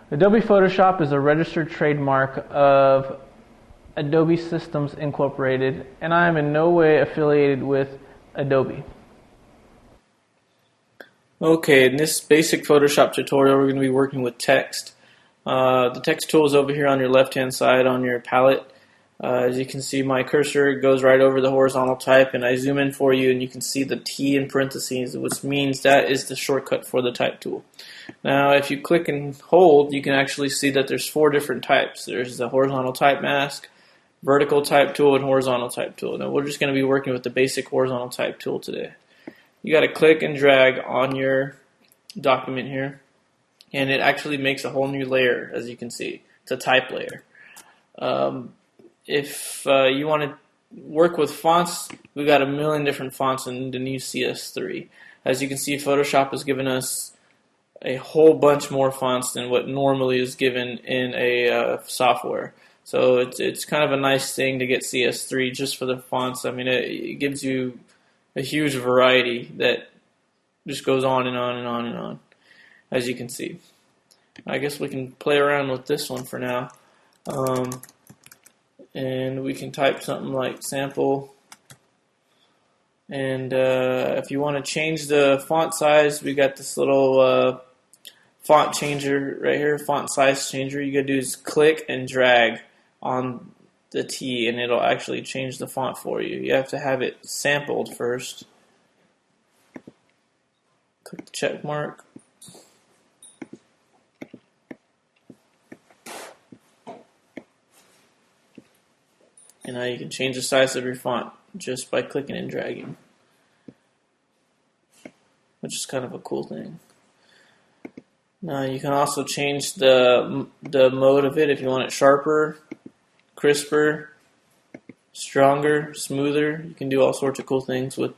Adobe Photoshop is a registered trademark of Adobe Systems Incorporated, and I am in no way affiliated with Adobe. Okay, in this basic Photoshop tutorial, we're going to be working with text. The text tool is over here on your left-hand side on your palette. As you can see, my cursor goes right over the horizontal type, and I zoom in for you, and you can see the T in parentheses, which means that is the shortcut for the type tool. Now, if you click and hold, you can actually see that there's 4 different types. There's the horizontal type mask, vertical type tool, and horizontal type tool. Now, we're just going to be working with the basic horizontal type tool today. You got to click and drag on your document here, and it actually makes a whole new layer, as you can see. It's a type layer. If you want to work with fonts, we've got a million different fonts in the new CS3. As you can see, Photoshop has given us a whole bunch more fonts than what normally is given in a software. So it's kind of a nice thing to get CS3 just for the fonts. I mean, it gives you a huge variety that just goes on and on and on and on, as you can see. I guess we can play around with this one for now. And we can type something like sample. And if you want to change the font size, we got this little font changer right here, font size changer. You gotta do is click and drag on the T, and it'll actually change the font for you. You have to have it sampled first. Click the check mark. And now you can change the size of your font just by clicking and dragging, which is kind of a cool thing. Now you can also change the mode of it if you want it sharper, crisper, stronger, smoother. You can do all sorts of cool things with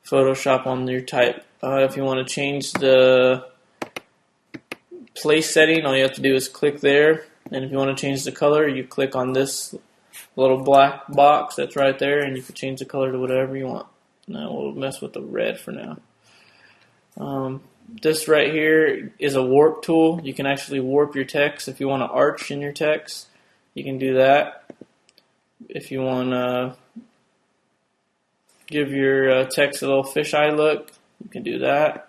Photoshop on your type. If you want to change the place setting, all you have to do is click there. And if you want to change the color, you click on this little black box that's right there, and you can change the color to whatever you want. Now we'll mess with the red for now. This right here is a warp tool. You can actually warp your text. If you want to arch in your text, you can do that. If you want to give your text a little fisheye look, you can do that.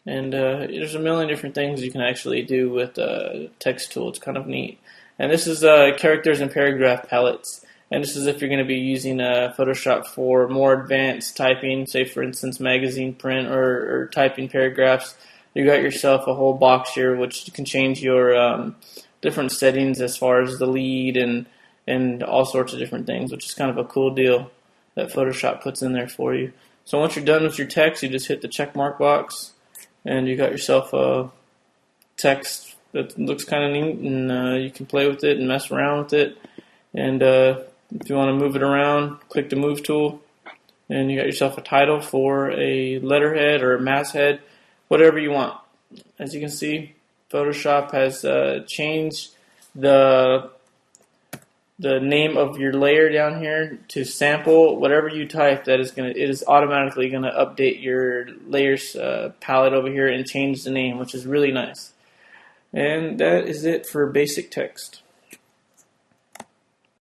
And there's a million different things you can actually do with the text tool. It's kind of neat. And this is characters and paragraph palettes. And this is if you're going to be using Photoshop for more advanced typing, say for instance magazine print or typing paragraphs. You got yourself a whole box here which you can change your different settings as far as the lead and all sorts of different things, which is kind of a cool deal that Photoshop puts in there for you. So once you're done with your text, you just hit the check mark box, and you got yourself a text that looks kind of neat, and you can play with it and mess around with it. And if you want to move it around, click the move tool, and you got yourself a title for a letterhead or a masthead, whatever you want. As you can see, Photoshop has changed the name of your layer down here to sample. Whatever you type, it is automatically gonna update your layers palette over here and change the name, which is really nice. And that is it for basic text.